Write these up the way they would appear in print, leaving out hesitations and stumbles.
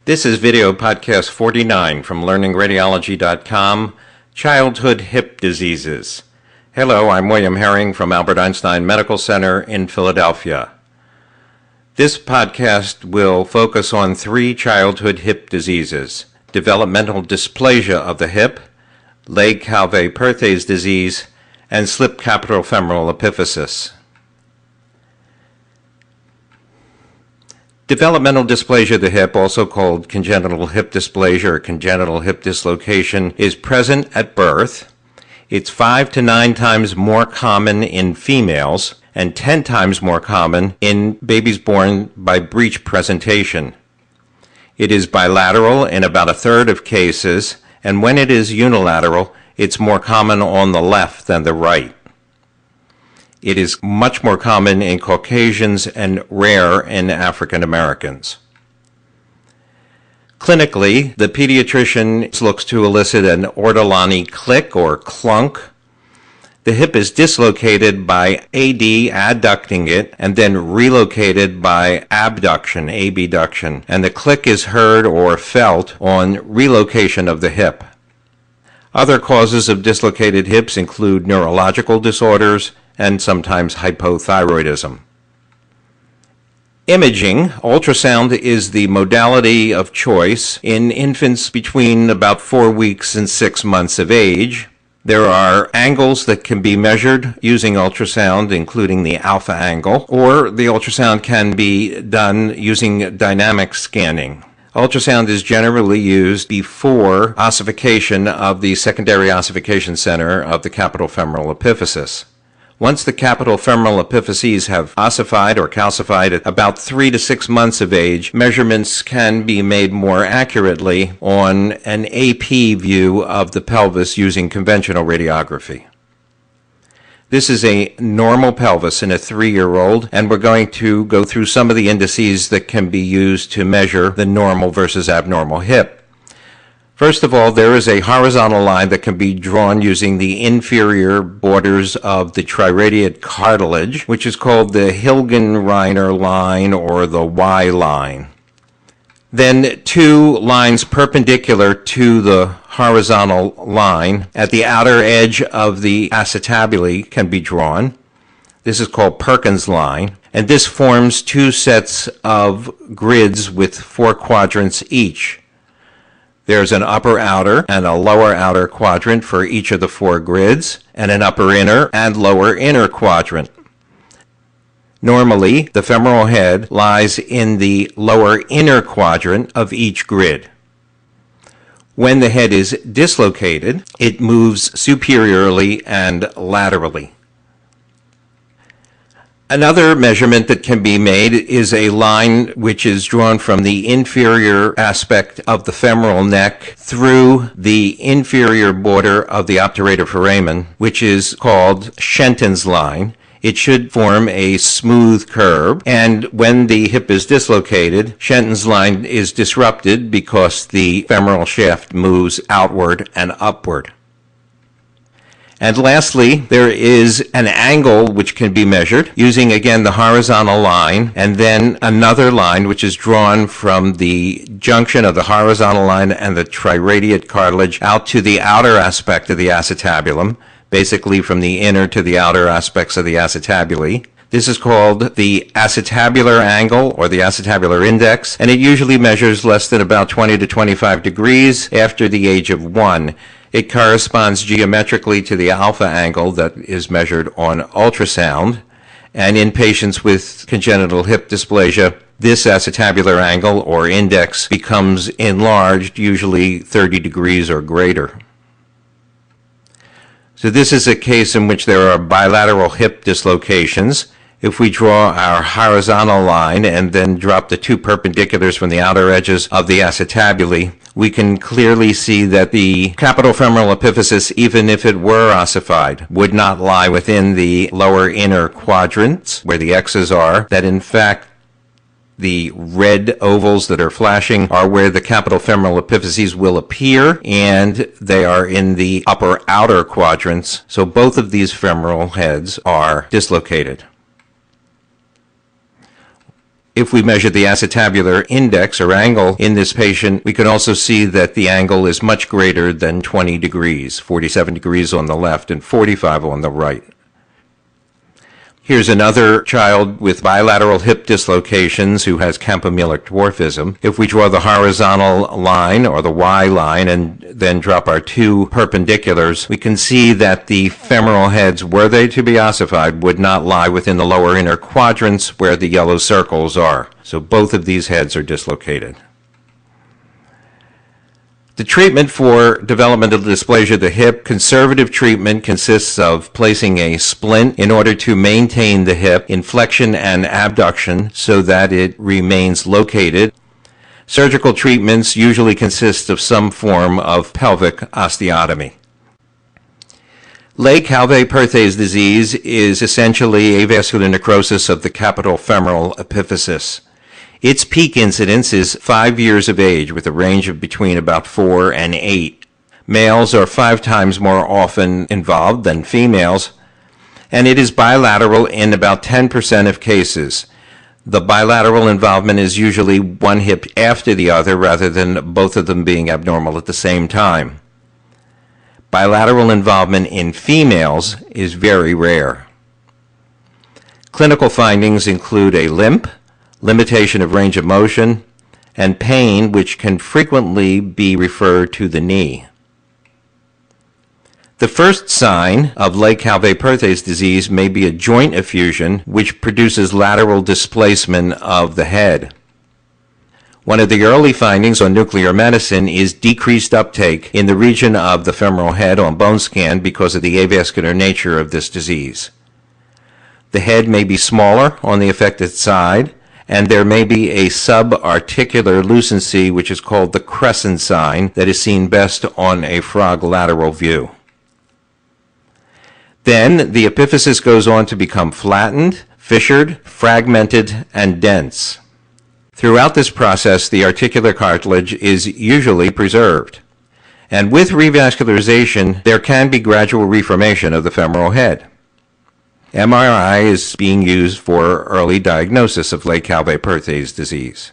This is video podcast 49 from LearningRadiology.com, Childhood Hip Diseases. Hello, I'm William Herring from Albert Einstein Medical Center in Philadelphia. This podcast will focus on 3 childhood hip diseases: developmental dysplasia of the hip, Legg-Calvé-Perthes disease, and slip capitofemoral epiphysis. Developmental dysplasia of the hip, also called congenital hip dysplasia or congenital hip dislocation, is present at birth. It's 5 to 9 times more common in females and 10 times more common in babies born by breech presentation. It is bilateral in about a third of cases, and when it is unilateral, it's more common on the left than the right. It is much more common in Caucasians and rare in African Americans. Clinically, the pediatrician looks to elicit an Ortolani click or clunk. The hip is dislocated by adducting it and then relocated by abduction, abduction, and the click is heard or felt on relocation of the hip. Other causes of dislocated hips include neurological disorders and sometimes hypothyroidism. Imaging, ultrasound, is the modality of choice in infants between about 4 weeks and 6 months of age. There are angles that can be measured using ultrasound, including the alpha angle, or the ultrasound can be done using dynamic scanning. Ultrasound is generally used before ossification of the secondary ossification center of the capitofemoral epiphysis. Once the capitofemoral epiphyses have ossified or calcified at about 3 to 6 months of age, measurements can be made more accurately on an AP view of the pelvis using conventional radiography. This is a normal pelvis in a 3-year-old, and we're going to go through some of the indices that can be used to measure the normal versus abnormal hip. First of all, there is a horizontal line that can be drawn using the inferior borders of the triradiate cartilage, which is called the Hilgenreiner line or the Y line. Then 2 lines perpendicular to the horizontal line at the outer edge of the acetabulae can be drawn. This is called Perkins line, and this forms 2 sets of grids with 4 quadrants each. There's an upper outer and a lower outer quadrant for each of the 4 grids, and an upper inner and lower inner quadrant. Normally, the femoral head lies in the lower inner quadrant of each grid. When the head is dislocated, it moves superiorly and laterally. Another measurement that can be made is a line which is drawn from the inferior aspect of the femoral neck through the inferior border of the obturator foramen, which is called Shenton's line. It should form a smooth curve, and when the hip is dislocated, Shenton's line is disrupted because the femoral shaft moves outward and upward. And lastly, there is an angle which can be measured using, again, the horizontal line, and then another line which is drawn from the junction of the horizontal line and the triradiate cartilage out to the outer aspect of the acetabulum, basically from the inner to the outer aspects of the acetabulae. This is called the acetabular angle or the acetabular index, and it usually measures less than about 20 to 25 degrees after the age of 1. It corresponds geometrically to the alpha angle that is measured on ultrasound, and in patients with congenital hip dysplasia, this acetabular angle or index becomes enlarged, usually 30 degrees or greater. So this is a case in which there are bilateral hip dislocations. If we draw our horizontal line and then drop the 2 perpendiculars from the outer edges of the acetabulae, we can clearly see that the capitofemoral epiphysis, even if it were ossified, would not lie within the lower inner quadrants where the X's are, that in fact the red ovals that are flashing are where the capitofemoral epiphyses will appear, and they are in the upper outer quadrants, so both of these femoral heads are dislocated. If we measure the acetabular index or angle in this patient, we can also see that the angle is much greater than 20 degrees, 47 degrees on the left and 45 on the right. Here's another child with bilateral hip dislocations who has campomelic dwarfism. If we draw the horizontal line or the Y line and then drop our two perpendiculars, we can see that the femoral heads, were they to be ossified, would not lie within the lower inner quadrants where the yellow circles are. So both of these heads are dislocated. The treatment for developmental dysplasia of the hip, conservative treatment consists of placing a splint in order to maintain the hip in flexion and abduction so that it remains located. Surgical treatments usually consist of some form of pelvic osteotomy. Legg-Calvé-Perthes disease is essentially avascular necrosis of the capital femoral epiphysis. Its peak incidence is 5 years of age with a range of between about 4 and 8. Males are 5 times more often involved than females, and it is bilateral in about 10% of cases. The bilateral involvement is usually one hip after the other rather than both of them being abnormal at the same time. Bilateral involvement in females is very rare. Clinical findings include a limp, limitation of range of motion, and pain, which can frequently be referred to the knee. The first sign of Legg-Calvé-Perthes disease may be a joint effusion, which produces lateral displacement of the head. One of the early findings on nuclear medicine is decreased uptake in the region of the femoral head on bone scan because of the avascular nature of this disease. The head may be smaller on the affected side, and there may be a subarticular lucency, which is called the crescent sign, that is seen best on a frog lateral view. Then the epiphysis goes on to become flattened, fissured, fragmented, and dense. Throughout this process, the articular cartilage is usually preserved. And with revascularization, there can be gradual reformation of the femoral head. MRI is being used for early diagnosis of Legg-Calvé-Perthes disease.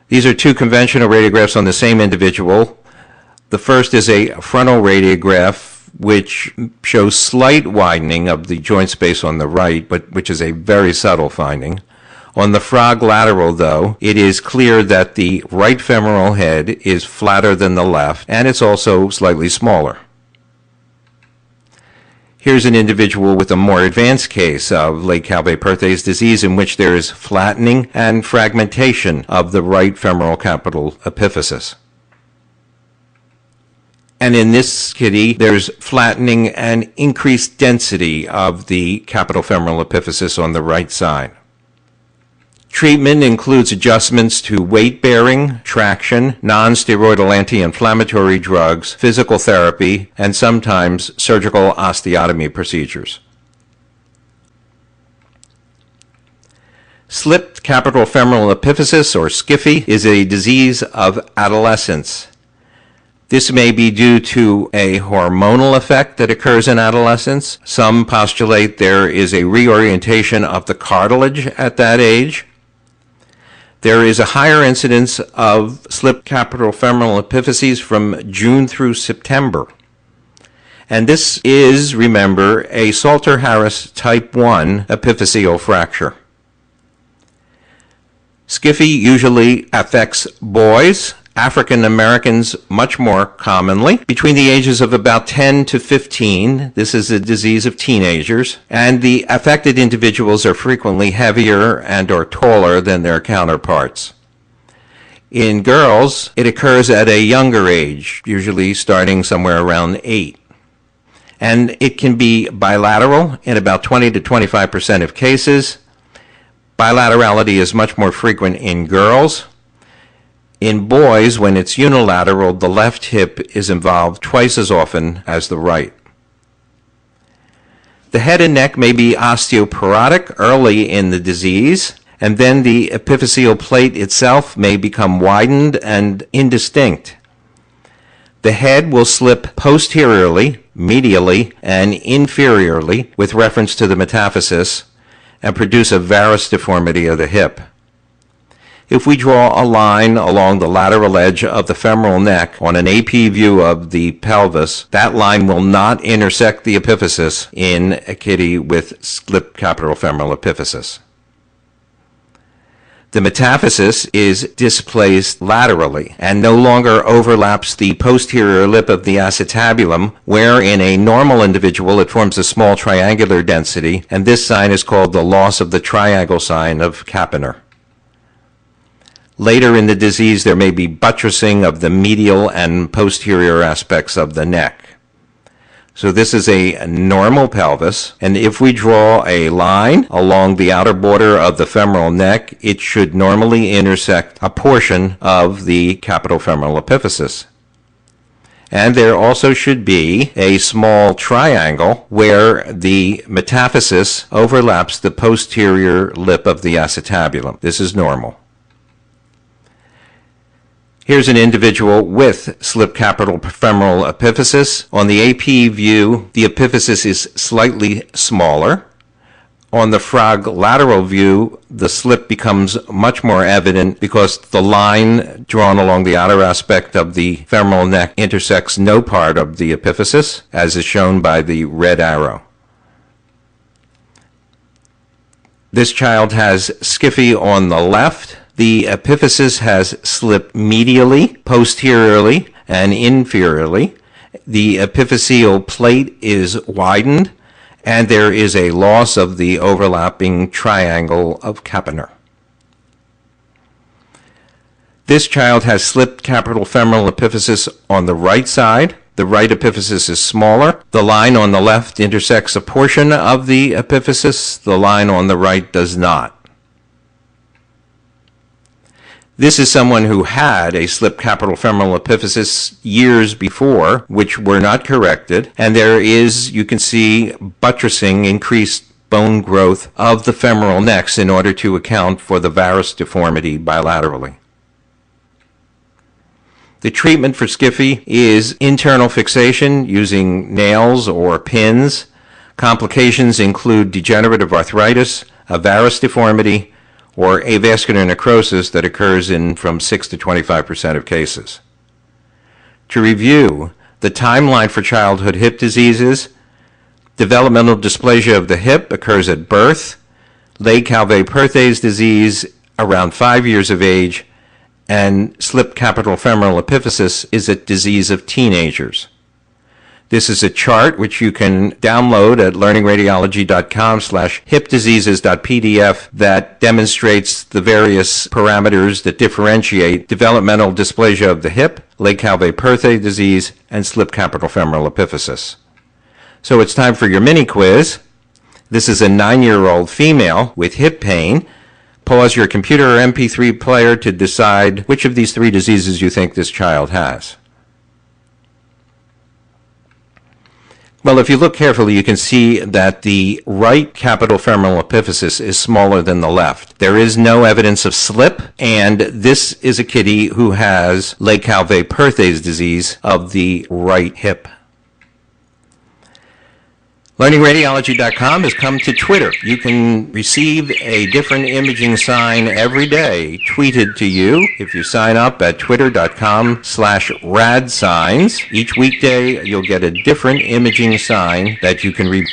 These are two conventional radiographs on the same individual. The first is a frontal radiograph, which shows slight widening of the joint space on the right, but which is a very subtle finding. On the frog lateral, though, it is clear that the right femoral head is flatter than the left, and it's also slightly smaller. Here's an individual with a more advanced case of Legg-Calvé-Perthes disease in which there is flattening and fragmentation of the right femoral capital epiphysis. And in this kitty, there's flattening and increased density of the capital femoral epiphysis on the right side. Treatment includes adjustments to weight-bearing, traction, non-steroidal anti-inflammatory drugs, physical therapy, and sometimes surgical osteotomy procedures. Slipped capital femoral epiphysis, or SCFE, is a disease of adolescence. This may be due to a hormonal effect that occurs in adolescence. Some postulate there is a reorientation of the cartilage at that age. There is a higher incidence of slipped capital femoral epiphyses from June through September. And this is, remember, a Salter-Harris type 1 epiphyseal fracture. SCFE usually affects boys, African Americans much more commonly, between the ages of about 10 to 15. This is a disease of teenagers, and the affected individuals are frequently heavier and or taller than their counterparts. In girls, it occurs at a younger age, usually starting somewhere around 8. And it can be bilateral in about 20 to 25% of cases. Bilaterality is much more frequent in girls. In boys, when it's unilateral, the left hip is involved twice as often as the right. The head and neck may be osteoporotic early in the disease, and then the epiphyseal plate itself may become widened and indistinct. The head will slip posteriorly, medially, and inferiorly with reference to the metaphysis and produce a varus deformity of the hip. If we draw a line along the lateral edge of the femoral neck on an AP view of the pelvis, that line will not intersect the epiphysis in a kitty with slipped capital femoral epiphysis. The metaphysis is displaced laterally and no longer overlaps the posterior lip of the acetabulum, where in a normal individual it forms a small triangular density, and this sign is called the loss of the triangle sign of Kappener. Later in the disease, there may be buttressing of the medial and posterior aspects of the neck. So this is a normal pelvis, and if we draw a line along the outer border of the femoral neck, it should normally intersect a portion of the capital femoral epiphysis. And there also should be a small triangle where the metaphysis overlaps the posterior lip of the acetabulum. This is normal. Here's an individual with slipped capital femoral epiphysis. On the AP view, the epiphysis is slightly smaller. On the frog lateral view, the slip becomes much more evident because the line drawn along the outer aspect of the femoral neck intersects no part of the epiphysis, as is shown by the red arrow. This child has Skiffy on the left. The epiphysis has slipped medially, posteriorly, and inferiorly. The epiphyseal plate is widened, and there is a loss of the overlapping triangle of Kappener. This child has slipped capital femoral epiphysis on the right side. The right epiphysis is smaller. The line on the left intersects a portion of the epiphysis. The line on the right does not. This is someone who had a slipped capital femoral epiphysis years before, which were not corrected, and there is, you can see, buttressing, increased bone growth of the femoral necks in order to account for the varus deformity bilaterally. The treatment for Skiffy is internal fixation using nails or pins. Complications include degenerative arthritis, a varus deformity, or avascular necrosis that occurs in from 6 to 25% of cases. To review, the timeline for childhood hip diseases: developmental dysplasia of the hip occurs at birth, Legg-Calvé-Perthes disease around 5 years of age, and slipped capital femoral epiphysis is a disease of teenagers. This is a chart which you can download at learningradiology.com/hipdiseases.pdf that demonstrates the various parameters that differentiate developmental dysplasia of the hip, Legg-Calvé-Perthes disease, and slipped capital femoral epiphysis. So it's time for your mini quiz. This is a 9-year-old female with hip pain. Pause your computer or MP3 player to decide which of these 3 diseases you think this child has. Well, if you look carefully, you can see that the right capital femoral epiphysis is smaller than the left. There is no evidence of slip, and this is a kitty who has Legg-Calvé-Perthes disease of the right hip. LearningRadiology.com has come to Twitter. You can receive a different imaging sign every day tweeted to you if you sign up at twitter.com/radsigns. Each weekday, you'll get a different imaging sign that you can read.